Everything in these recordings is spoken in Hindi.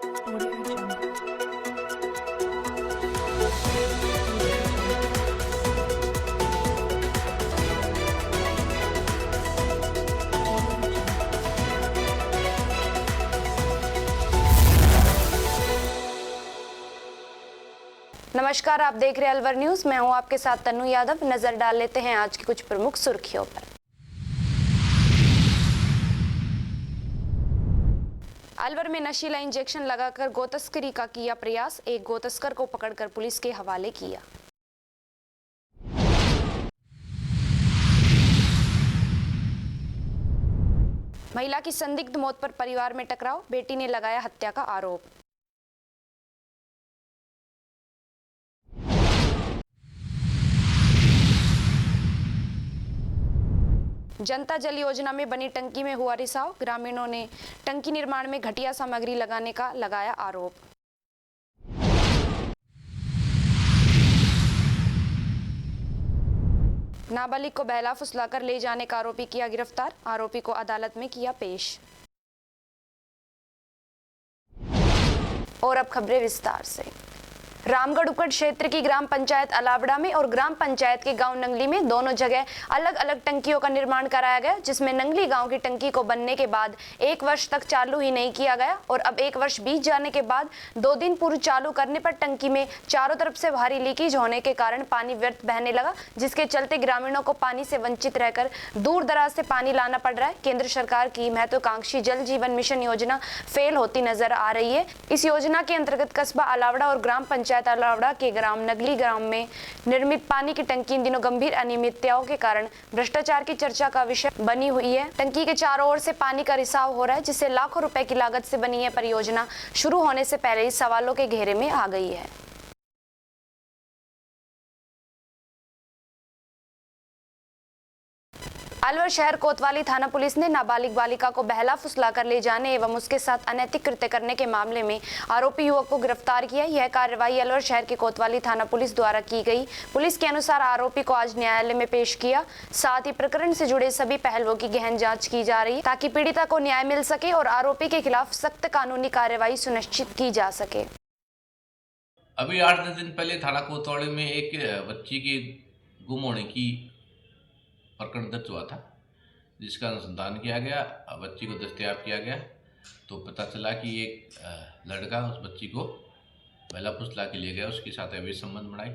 Audio Jungle. नमस्कार, आप देख रहे हैं अलवर न्यूज। मैं हूं आपके साथ तन्नू यादव। नजर डाल लेते हैं आज की कुछ प्रमुख सुर्खियों पर। अलवर में नशीला इंजेक्शन लगाकर गोतस्करी का किया प्रयास, एक गोतस्कर को पकड़कर पुलिस के हवाले किया। महिला की संदिग्ध मौत पर परिवार में टकराव, बेटी ने लगाया हत्या का आरोप। जनता जल योजना में बनी टंकी में हुआ रिसाव, ग्रामीणों ने टंकी निर्माण में घटिया सामग्री लगाने का लगाया आरोप। नाबालिग को बहला फुसलाकर ले जाने का आरोपी किया गिरफ्तार, आरोपी को अदालत में किया पेश। और अब खबरें विस्तार से। रामगढ़ उपखंड क्षेत्र की ग्राम पंचायत अलावड़ा में और ग्राम पंचायत के गांव नंगली में दोनों जगह अलग अलग टंकियों का निर्माण कराया गया, जिसमें नंगली गांव की टंकी को बनने के बाद 1 वर्ष तक चालू ही नहीं किया गया और अब 1 वर्ष बीत जाने के बाद 2 दिन पूर्व चालू करने पर टंकी में चारों तरफ से भारी लीकेज होने के कारण पानी व्यर्थ बहने लगा, जिसके चलते ग्रामीणों को पानी से वंचित रहकर दूर दराज से पानी लाना पड़ रहा है। केंद्र सरकार की महत्वाकांक्षी जल जीवन मिशन योजना फेल होती नजर आ रही है। इस योजना के अंतर्गत कस्बा अलावड़ा और ग्राम पंचायत अलावड़ा के ग्राम नगली ग्राम में निर्मित पानी की टंकी इन दिनों गंभीर अनियमितताओं के कारण भ्रष्टाचार की चर्चा का विषय बनी हुई है। टंकी के चारों ओर से पानी का रिसाव हो रहा है, जिससे लाखों रुपए की लागत से बनी यह परियोजना शुरू होने से पहले ही सवालों के घेरे में आ गई है। अलवर शहर कोतवाली थाना पुलिस ने नाबालिग बालिका को बहला फुसलाकर ले जाने एवं उसके साथ अनैतिक कृत्य करने के मामले में आरोपी युवक को गिरफ्तार किया। यह कार्रवाई अलवर शहर के कोतवाली थाना पुलिस द्वारा की गई। पुलिस के अनुसार आरोपी को आज न्यायालय में पेश किया। साथ ही प्रकरण से जुड़े सभी पहलुओं की गहन जाँच की जा रही है, ताकि पीड़िता को न्याय मिल सके और आरोपी के खिलाफ सख्त कानूनी कार्रवाई सुनिश्चित की जा सके। अभी 8-10 दिन पहले थाना कोतवाली में एक बच्ची के गुम होने की प्रकरण दर्ज हुआ था, जिसका अनुसंधान किया गया, बच्ची को दस्तयाब किया गया तो पता चला कि एक लड़का उस बच्ची को बहला फुसला के ले गया, उसके साथ अवैध संबंध बनाए।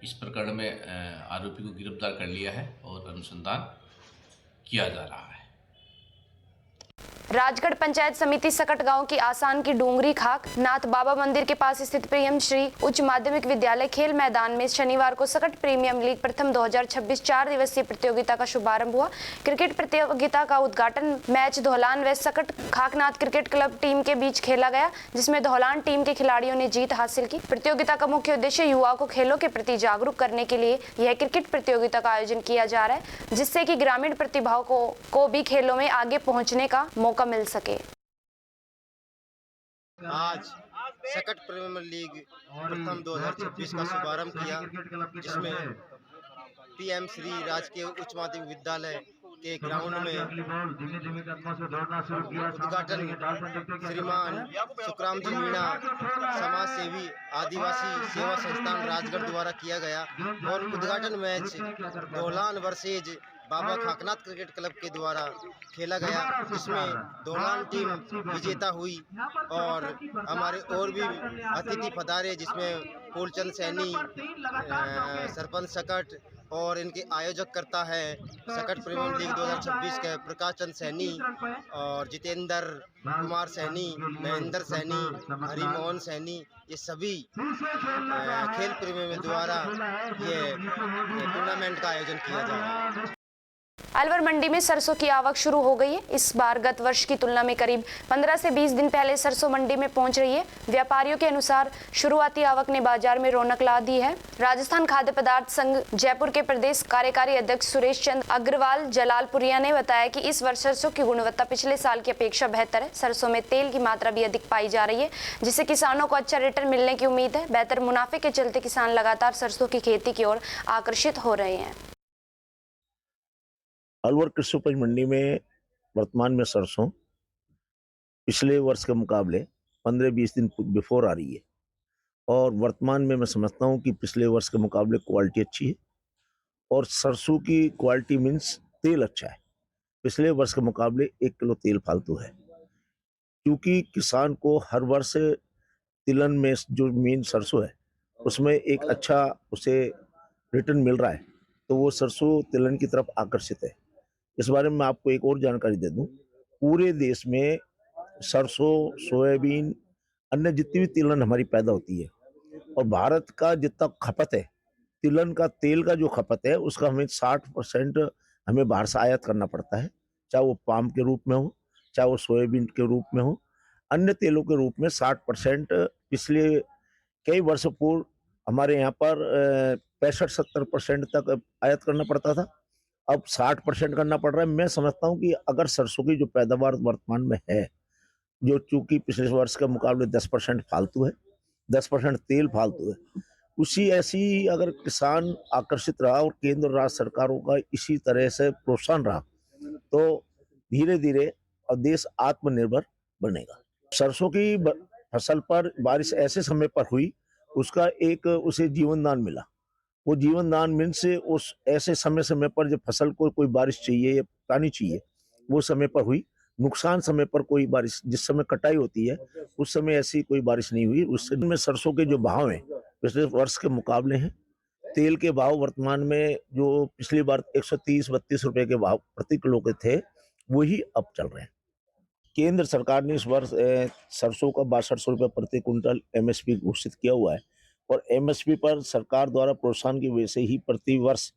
इस प्रकरण में आरोपी को गिरफ्तार कर लिया है और अनुसंधान किया जा रहा है। राजगढ़ पंचायत समिति सकट गांव की आसान की डूंगरी खाक नाथ बाबा मंदिर के पास स्थित प्रियम श्री उच्च माध्यमिक विद्यालय खेल मैदान में शनिवार को सकट प्रीमियम लीग प्रथम 2026 4 दिवसीय प्रतियोगिता का शुभारंभ हुआ। क्रिकेट प्रतियोगिता का उद्घाटन मैच धौलान व सकट खाकनाथ क्रिकेट क्लब टीम के बीच खेला गया, जिसमें धौलान टीम के खिलाड़ियों ने जीत हासिल की। प्रतियोगिता का मुख्य उद्देश्य युवाओं को खेलों के प्रति जागरूक करने के लिए यह क्रिकेट प्रतियोगिता का आयोजन किया जा रहा है, जिससे कि ग्रामीण प्रतिभाओं को भी खेलों में आगे पहुंचने का मौका मिल सके। आज सकट प्रीमियर लीग प्रथम 2026 का शुभारंभ किया, जिसमें पीएम श्री राजकीय उच्च माध्यमिक विद्यालय के ग्राउंड में उद्घाटन श्रीमान सुखराम जी मीणा समाज सेवी आदिवासी सेवा संस्थान राजगढ़ द्वारा किया गया और उद्घाटन मैच धौलान वर्सेज बाबा खाकनाथ क्रिकेट क्लब के द्वारा खेला गया, जिसमें धौलान टीम विजेता हुई और हमारे और भी अतिथि पधारे, जिसमें फूलचंद सैनी सरपंच सकट और इनके आयोजक करता है सकट प्रीमियर लीग 2026 के प्रकाश चंद सैनी और जितेंद्र कुमार सैनी, महेंद्र सैनी, हरिमोहन सैनी, ये सभी खेल प्रेमियों द्वारा ये टूर्नामेंट का आयोजन किया जा रहा है। अलवर मंडी में सरसों की आवक शुरू हो गई है। इस बार गत वर्ष की तुलना में करीब 15 से 20 दिन पहले सरसों मंडी में पहुंच रही है। व्यापारियों के अनुसार शुरुआती आवक ने बाजार में रौनक ला दी है। राजस्थान खाद्य पदार्थ संघ जयपुर के प्रदेश कार्यकारी अध्यक्ष सुरेश चंद अग्रवाल जलालपुरिया ने बताया कि इस वर्ष सरसों की गुणवत्ता पिछले साल की अपेक्षा बेहतर है। सरसों में तेल की मात्रा भी अधिक पाई जा रही है, जिससे किसानों को अच्छा रिटर्न मिलने की उम्मीद है। बेहतर मुनाफे के चलते किसान लगातार सरसों की खेती की ओर आकर्षित हो रहे हैं। अलवर कृषि उपज मंडी में वर्तमान में सरसों पिछले वर्ष के मुकाबले 15-20 दिन बिफोर आ रही है और वर्तमान में मैं समझता हूँ कि पिछले वर्ष के मुकाबले क्वालिटी अच्छी है और सरसों की क्वालिटी मीन्स तेल अच्छा है। पिछले वर्ष के मुकाबले 1 किलो तेल फालतू है क्योंकि किसान को हर वर्ष तिलहन में जो मेन सरसों है उसमें एक अच्छा उसे रिटर्न मिल रहा है, तो वो सरसों तिलहन की तरफ आकर्षित है। इस बारे में मैं आपको एक और जानकारी दे दूं, पूरे देश में सरसों, सोयाबीन, अन्य जितनी भी तिलहन हमारी पैदा होती है और भारत का जितना खपत है, तिलहन का तेल का जो खपत है उसका हमें 60% हमें बाहर से आयात करना पड़ता है, चाहे वो पाम के रूप में हो, चाहे वो सोयाबीन के रूप में हो, अन्य तेलों के रूप में 60% पिछले कई वर्षों पूर्व हमारे यहाँ पर 65-70% तक आयात करना पड़ता था, अब 60% करना पड़ रहा है। मैं समझता हूँ कि अगर सरसों की जो पैदावार वर्तमान में है, जो चूंकि पिछले वर्ष के मुकाबले 10% फालतू है, 10% तेल फालतू है, उसी ऐसी अगर किसान आकर्षित रहा और केंद्र और राज्य सरकारों का इसी तरह से प्रोत्साहन रहा तो धीरे धीरे देश आत्मनिर्भर बनेगा। सरसों की फसल पर बारिश ऐसे समय पर हुई, उसका एक उसे जीवन दान मिला। वो जीवन दान मीन्स उस ऐसे समय पर जब फसल को कोई बारिश चाहिए या पानी चाहिए, वो समय पर हुई। नुकसान समय पर कोई बारिश, जिस समय कटाई होती है उस समय ऐसी कोई बारिश नहीं हुई। उस समय में सरसों के जो भाव हैं पिछले वर्ष के मुकाबले हैं। तेल के भाव वर्तमान में जो पिछली बार 130-32 रुपए के भाव प्रति किलो के थे, वही अब चल रहे हैं। केंद्र सरकार ने इस वर्ष सरसों का 6200 रुपये प्रति कुंटल एमएसपी घोषित किया हुआ है और एमएसपी पर सरकार द्वारा प्रोत्साहन की वजह से ही प्रति वर्ष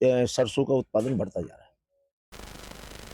सरसों का उत्पादन बढ़ता जा रहा है।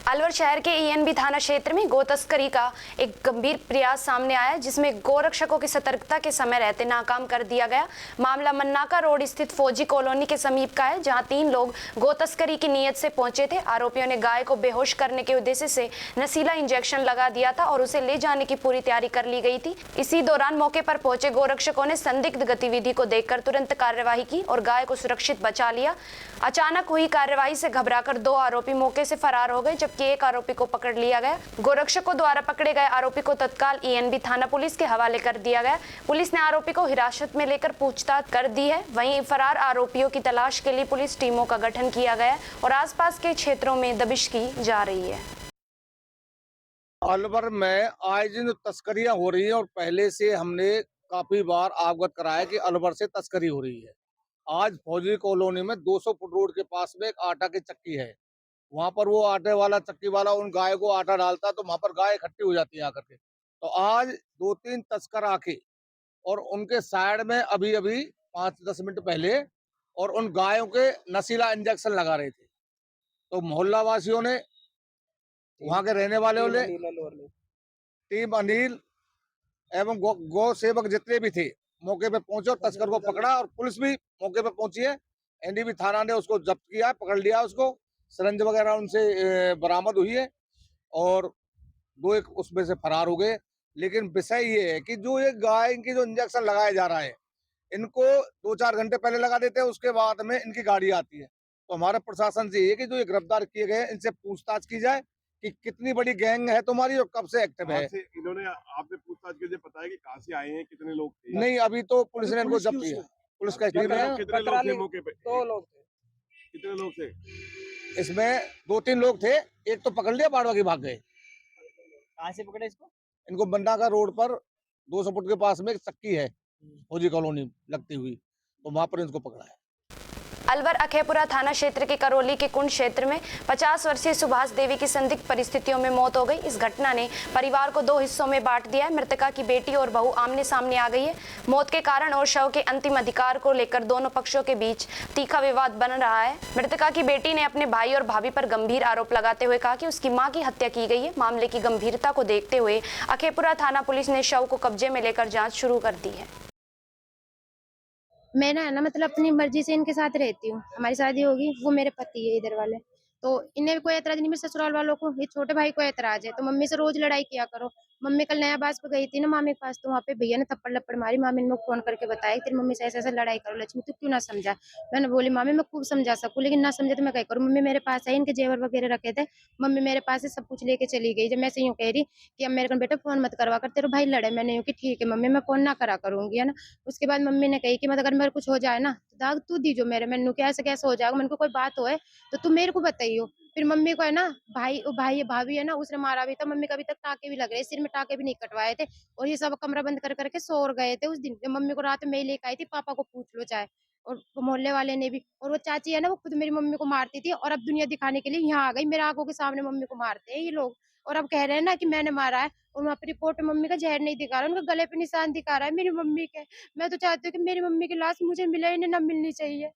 अलवर शहर के ईएनबी थाना क्षेत्र में गो तस्करी का एक गंभीर प्रयास सामने आया, जिसमें गोरक्षकों की सतर्कता के समय रहते नाकाम कर दिया गया। मामला मन्नाका रोड स्थित फौजी कॉलोनी के समीप का है, जहां 3 लोग गो तस्करी की नीयत से पहुंचे थे। आरोपियों ने गाय को बेहोश करने के उद्देश्य से नशीला इंजेक्शन लगा दिया था और उसे ले जाने की पूरी तैयारी कर ली गई थी। इसी दौरान मौके पर पहुंचे गोरक्षकों ने संदिग्ध गतिविधि को देखकर तुरंत कार्यवाही की और गाय को सुरक्षित बचा लिया। अचानक हुई कार्यवाही से घबराकर 2 आरोपी मौके से फरार हो गए, जबकि एक आरोपी को पकड़ लिया गया। गोरक्षकों द्वारा पकड़े गए आरोपी को तत्काल ईएनबी थाना पुलिस के हवाले कर दिया गया। पुलिस ने आरोपी को हिरासत में लेकर पूछताछ कर दी है। वहीं फरार आरोपियों की तलाश के लिए पुलिस टीमों का गठन किया गया और आसपास के क्षेत्रों में दबिश की जा रही है। अलवर में आए दिन तस्करियां हो रही हैं और पहले से हमने काफी बार अवगत कराया कि अलवर से तस्करी हो रही है। आज फौजी कॉलोनी में 200 फुट रोड के पास में एक आटा की चक्की है। वहां पर वो आटे वाला चक्की वाला उन गाय को आटा डालता है तो वहां पर गाय इकट्ठी हो जाती है आकर के। तो आज 2-3 तस्कर आके और उनके साइड में अभी 5-10 मिनट पहले और उन गायों के नशीला इंजेक्शन लगा रहे थे। तो मोहल्ला वासियों ने, वहां के रहने वाले ने, टीम अनिल एवं गौ सेवक जितने भी थे मौके पे पहुंचे और तस्कर को पकड़ा और पुलिस भी मौके पे पहुंची है। एनडीबी थाना ने उसको जब्त किया, पकड़ लिया उसको। सिरंज वगैरह उनसे बरामद हुई है और 2 एक उसमें से फरार हो गए। लेकिन विषय ये है कि जो ये गाय की जो इंजेक्शन लगाया जा रहा है, इनको 2-4 घंटे पहले लगा देते हैं, उसके बाद में इनकी गाड़ी आती है। तो हमारे प्रशासन से ये कि जो ये गिरफ्तार किए गए इनसे पूछताछ की जाए कि कितनी बड़ी गैंग है तुम्हारी और कब से एक्टिव है। इन्होंने आपने पूछताछ के लिए बताया कि कहाँ से आए हैं, कितने लोग थे? नहीं, अभी तो पुलिस ने इनको जब्त किया। पुलिस का टीम है। कितने लोग थे मौके पे? 2 लोग थे। कितने लोग थे? इसमें 2-3 लोग थे, एक तो पकड़ लिया, बाड़वा की भाग गए। कहाँ से पकड़े इसको? इनको बंडाका रोड पर 200 फुट के पास में एक चक्की है फौजी कॉलोनी लगती हुई, तो वहां पर इनको पकड़ा है। अलवर अखेपुरा थाना क्षेत्र के करौली के कुंड क्षेत्र में 50 वर्षीय सुभाष देवी की संदिग्ध परिस्थितियों में मौत हो गई। इस घटना ने परिवार को 2 हिस्सों में बांट दिया है। मृतका की बेटी और बहू आमने सामने आ गई है। मौत के कारण और शव के अंतिम अधिकार को लेकर दोनों पक्षों के बीच तीखा विवाद बन रहा है। मृतका की बेटी ने अपने भाई और भाभी पर गंभीर आरोप लगाते हुए कहा कि उसकी मां की हत्या की गई है। मामले की गंभीरता को देखते हुए अखेपुरा थाना पुलिस ने शव को कब्जे में लेकर जाँच शुरू कर दी है। मैं ना मतलब अपनी मर्जी से इनके साथ रहती हूँ। हमारी शादी होगी, वो मेरे पति है इधर वाले, तो इन्हें कोई एतराज नहीं। मेरे ससुराल वालों को, ये छोटे भाई को एतराज है, तो मम्मी से रोज लड़ाई किया करो। मम्मी कल नया बास पे गई थी ना मामी के पास, तो वहाँ पे भैया ने थप्पड़ लप्पड़ मारी। मामी ने मुझे फोन करके बताया तेरी मम्मी से ऐसे ऐसे लड़ाई करो लक्ष्मी, तू क्यों ना समझा। मैंने बोली मामी मैं खूब समझा सकूँ, लेकिन ना समझे तो मैं क्या करूँ। मम्मी मेरे पास आई, इनके जेवर वगैरह रखे थे, मम्मी मेरे पास से सब कुछ लेके चली गई। जब मैं से यूँ कह रही कि अब मेरे को बेटा फोन मत करवा कर, तेरे भाई लड़े। मैंने यूँ कि ठीक है मम्मी मैं फोन ना करा करूंगी, है ना। उसके बाद मम्मी ने कही कि मतलब अगर मेरे कुछ हो जाए ना तो दाग तू दीजो मेरे। मैंने क्या ऐसे कैसे हो जाएगा, मैंने को कोई बात हो है तो तू मेरे को बताइयो। फिर मम्मी को है ना भाई भाभी है ना उसने मारा भी था। मम्मी का अभी तक टाके भी लग रहे, सिर में टाके भी नहीं कटवाए थे। और ये सब कमरा बंद कर करके सो गए थे उस दिन। जब मम्मी को रात में ही लेकर आई थी, पापा को पूछ लो चाहे, और मोहल्ले वाले ने भी। और वो चाची है ना वो खुद मेरी मम्मी को मारती थी, और अब दुनिया दिखाने के लिए यहाँ आ गई, मेरे आंखों के सामने मम्मी को मारते हैं ये लोग। और अब कह रहे हैं ना कि मैंने मारा है, और वहाँ पे रिपोर्ट में मम्मी का जहर नहीं दिखा रहा, उनका गले पे निशान दिखा रहा है मेरी मम्मी के। मैं तो चाहती हूँ कि मेरी मम्मी की लाश मुझे मिले, इन्हें ना मिलनी चाहिए।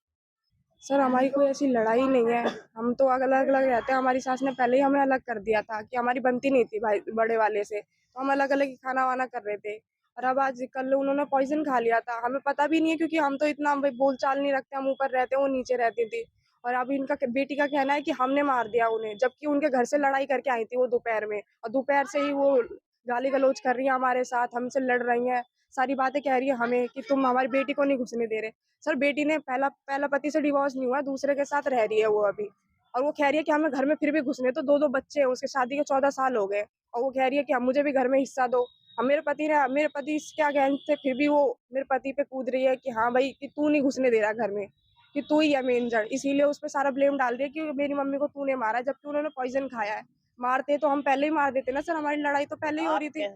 सर हमारी कोई ऐसी लड़ाई नहीं है, हम तो अलग अलग रहते हैं। हमारी सास ने पहले ही हमें अलग कर दिया था कि हमारी बनती नहीं थी भाई बड़े वाले से, तो हम अलग अलग ही खाना वाना कर रहे थे। और अब आज कल उन्होंने पॉइजन खा लिया था, हमें पता भी नहीं है क्योंकि हम तो इतना बोल चाल नहीं रखते, हम ऊपर रहते हैं वो नीचे रहती थी। और अब इनका बेटी का कहना है कि हमने मार दिया उन्हें, जबकि उनके घर से लड़ाई करके आई थी वो दोपहर में, और दोपहर से ही वो गाली गलौज कर रही है हमारे साथ, हमसे लड़ रही है, सारी बातें कह रही है हमें कि तुम हमारी बेटी को नहीं घुसने दे रहे। सर बेटी ने पहला पति से डिवोर्स नहीं हुआ, दूसरे के साथ रह रही है वो अभी, और वो कह रही है कि हमें घर में फिर भी घुसने। तो दो बच्चे हैं उसके, शादी के 14 साल हो गए, और वो कह रही है कि मुझे भी घर में हिस्सा दो। हम मेरे पति इसके अगेंस्ट थे, फिर भी वो मेरे पति पे कूद रही है कि हाँ भाई कि तू नहीं घुसने दे रहा घर में, कि तू ही है मेन जड़, इसीलिए उस पर सारा ब्लेम डाल रही है कि मेरी मम्मी को तूने मारा, जबकि उन्होंने पॉइजन खाया है। मारते तो हम पहले ही मार देते ना सर, हमारी लड़ाई तो पहले ही हो रही थी।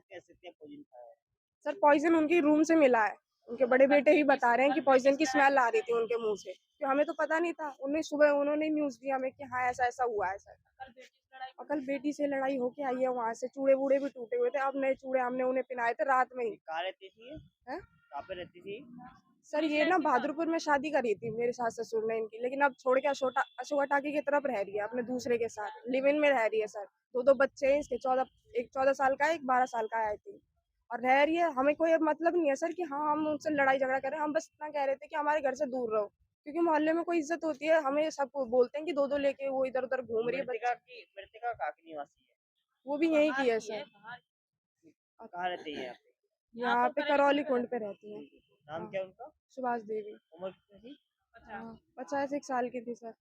सर पॉइजन उनकी रूम से मिला है, उनके बड़े बेटे ही बता रहे हैं कि पॉइजन की स्मेल आ रही थी उनके मुंह से, कि हमें तो पता नहीं था। उन्होंने न्यूज दिया हमें कि हाँ ऐसा ऐसा हुआ है सर। और कल बेटी से लड़ाई होके आई है, वहाँ से चूड़े बूड़े भी टूटे हुए थे, अब नए चूड़े हमने उन्हें पहनाए थे रात में ही। कहाँ रहती थी? कहाँ पे रहती थी? सर ये ना बहादुरपुर में शादी करी थी मेरे सास ससुर ने इनकी, लेकिन अब छोड़ के अशोका टाकी की तरफ रह रही है अपने दूसरे के साथ, लिव इन में रह रही है सर। दो बच्चे हैं इसके, एक 14 साल का है, एक 12 साल का है आई थी, और रह रही है। हमें कोई मतलब नहीं है सर कि हाँ हम उनसे लड़ाई झगड़ा कर रहे हैं, हम बस इतना कह रहे थे कि हमारे घर से दूर रहो, क्योंकि मोहल्ले में कोई इज्जत होती है, हमें सब बोलते हैं कि दो लेके वो इधर उधर घूम रही है। मृतिका कहाँ की निवासी है? वो भी यही की है सर। कहाँ रहती है? यहाँ पे करौली कुंड पे रहती है। नाम क्या उनका? सुभाष देवी। उम्र कितनी थी? 51 साल की थी सर।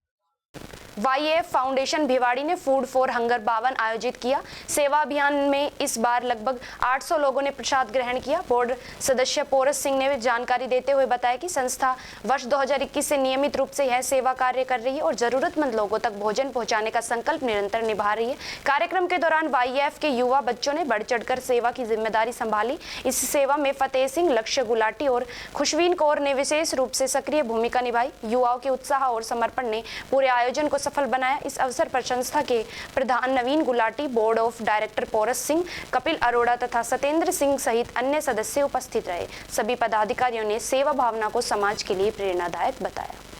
YAF फाउंडेशन भिवाड़ी ने फूड फॉर हंगर 52 आयोजित किया। सेवा अभियान में इस बार लगभग 800 लोगों ने प्रसाद ग्रहण किया। बोर्ड सदस्य पोरस सिंह ने जानकारी देते हुए बताया कि संस्था वर्ष 2021 से नियमित रूप से यह सेवा कार्य कर रही है और जरूरतमंद लोगों तक भोजन पहुंचाने का संकल्प निरंतर निभा रही है। कार्यक्रम के दौरान YAF के युवा बच्चों ने बढ़ चढ़कर सेवा की जिम्मेदारी संभाली। इस सेवा में फतेह सिंह, लक्ष्य गुलाटी और खुशवीन कौर ने विशेष रूप से सक्रिय भूमिका निभाई। युवाओं के उत्साह और समर्पण ने पूरे आयोजन को सफल बनाया। इस अवसर पर संस्था के प्रधान Naveen Gulati, board of director Porus Singh, Kapil Arora तथा सत्येंद्र सिंह सहित अन्य सदस्य उपस्थित रहे। सभी पदाधिकारियों ने सेवा भावना को समाज के लिए प्रेरणादायक बताया।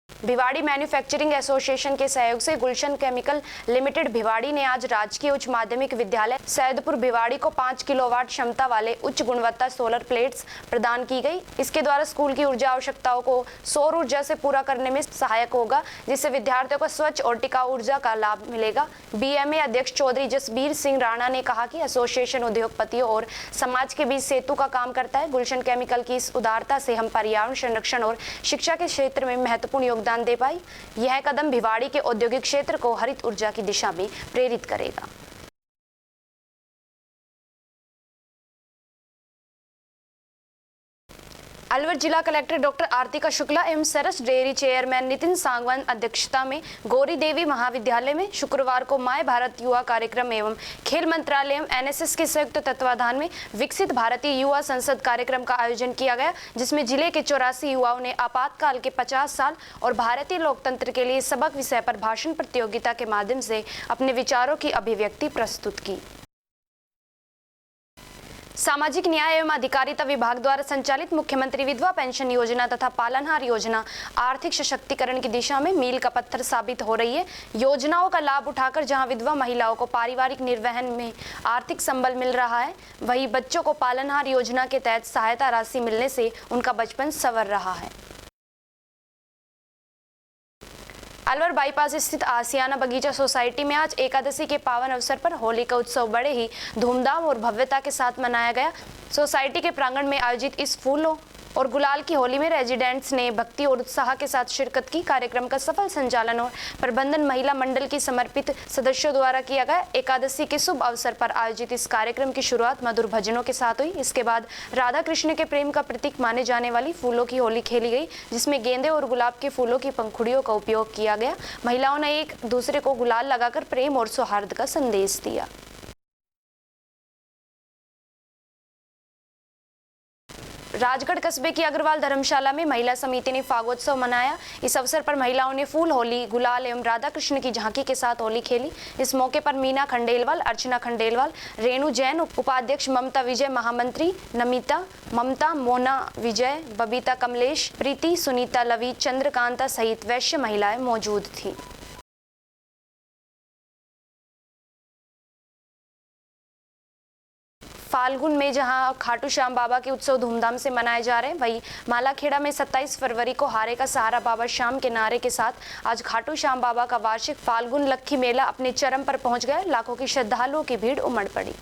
भिवाड़ी मैन्युफैक्चरिंग एसोसिएशन के सहयोग से गुलशन केमिकल लिमिटेड भिवाड़ी ने आज राजकीय उच्च माध्यमिक विद्यालय सैदपुर भिवाड़ी को 5 किलोवाट क्षमता वाले उच्च गुणवत्ता सोलर प्लेट्स प्रदान की गई। इसके द्वारा स्कूल की ऊर्जा आवश्यकताओं को सौर ऊर्जा से पूरा करने में सहायक होगा, जिससे विद्यार्थियों को स्वच्छ और टिकाऊ ऊर्जा का लाभ मिलेगा। BMA अध्यक्ष चौधरी जसबीर सिंह राणा ने कहा कि एसोसिएशन उद्योगपतियों और समाज के बीच सेतु का काम करता है। गुलशन केमिकल की इस उदारता से हम पर्यावरण संरक्षण और शिक्षा के क्षेत्र में महत्वपूर्ण योगदान दे पाई। यह कदम भिवाड़ी के औद्योगिक क्षेत्र को हरित ऊर्जा की दिशा में प्रेरित करेगा। अलवर जिला कलेक्टर डॉक्टर आरतिका शुक्ला एवं सरस डेयरी चेयरमैन नितिन सांगवान अध्यक्षता में गौरी देवी महाविद्यालय में शुक्रवार को माय भारत युवा कार्यक्रम एवं खेल मंत्रालय एवं NSS के संयुक्त तत्वाधान में विकसित भारतीय युवा संसद कार्यक्रम का आयोजन किया गया, जिसमें जिले के 84 युवाओं ने आपातकाल के 50 साल और भारतीय लोकतंत्र के लिए सबक विषय पर भाषण प्रतियोगिता के माध्यम से अपने विचारों की अभिव्यक्ति प्रस्तुत की। सामाजिक न्याय एवं अधिकारिता विभाग द्वारा संचालित मुख्यमंत्री विधवा पेंशन योजना तथा पालनहार योजना आर्थिक सशक्तिकरण की दिशा में मील का पत्थर साबित हो रही है। योजनाओं का लाभ उठाकर जहां विधवा महिलाओं को पारिवारिक निर्वहन में आर्थिक संबल मिल रहा है, वहीं बच्चों को पालनहार योजना के तहत सहायता राशि मिलने से उनका बचपन संवर रहा है। अलवर बाईपास स्थित आसियाना बगीचा सोसाइटी में आज एकादशी के पावन अवसर पर होली का उत्सव बड़े ही धूमधाम और भव्यता के साथ मनाया गया। सोसाइटी के प्रांगण में आयोजित इस फूलों और गुलाल की होली में रेजिडेंट्स ने भक्ति और उत्साह के साथ शिरकत की। कार्यक्रम का सफल संचालन और प्रबंधन महिला मंडल की समर्पित सदस्यों द्वारा किया गया। एकादशी के शुभ अवसर पर आयोजित इस कार्यक्रम की शुरुआत मधुर भजनों के साथ हुई। इसके बाद राधा कृष्ण के प्रेम का प्रतीक माने जाने वाली फूलों की होली खेली गई, जिसमें गेंदे और गुलाब के फूलों की पंखुड़ियों का उपयोग किया गया। महिलाओं ने एक दूसरे को गुलाल लगाकर प्रेम और सौहार्द का संदेश दिया। राजगढ़ कस्बे की अग्रवाल धर्मशाला में महिला समिति ने फागोत्सव मनाया। इस अवसर पर महिलाओं ने फूल होली, गुलाल एवं राधा कृष्ण की झांकी के साथ होली खेली। इस मौके पर मीना खंडेलवाल, अर्चना खंडेलवाल, रेणु जैन, उपाध्यक्ष ममता विजय, महामंत्री नमिता, ममता, मोना विजय, बबीता कमलेश, प्रीति, सुनीता लवी, चंद्रकांता सहित वैश्य महिलाएं मौजूद थी। फाल्गुन में जहां खाटू श्याम बाबा के उत्सव धूमधाम से मनाए जा रहे हैं, वहीं मालाखेड़ा में 27 फरवरी को हारे का सहारा बाबा श्याम के नारे के साथ आज खाटू श्याम बाबा का वार्षिक फाल्गुन लक्खी मेला अपने चरम पर पहुंच गया। लाखों की श्रद्धालुओं की भीड़ उमड़ पड़ी।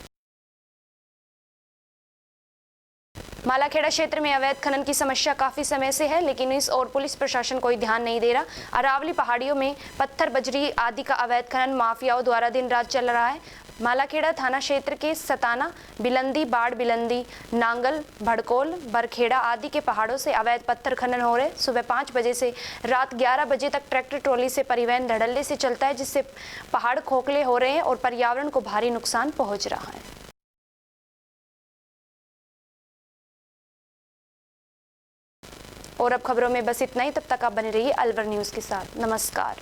मालाखेड़ा क्षेत्र में अवैध खनन की समस्या काफी समय से है, लेकिन इस ओर पुलिस प्रशासन कोई ध्यान नहीं दे रहा। अरावली पहाड़ियों में पत्थर, बजरी आदि का अवैध खनन माफियाओं द्वारा दिन रात चल रहा है। मालाखेड़ा थाना क्षेत्र के सताना, बिलंदी, बाड़ बिलंदी, नांगल, भड़कोल, बरखेड़ा आदि के पहाड़ों से अवैध पत्थर खनन हो रहे। सुबह 5 बजे से रात 11 बजे तक ट्रैक्टर ट्रॉली से परिवहन धड़ल्ले से चलता है, जिससे पहाड़ खोखले हो रहे हैं और पर्यावरण को भारी नुकसान पहुंच रहा है। और अब खबरों में बस इतना ही। तब तक आप बने रहिए अलवर न्यूज के साथ। नमस्कार।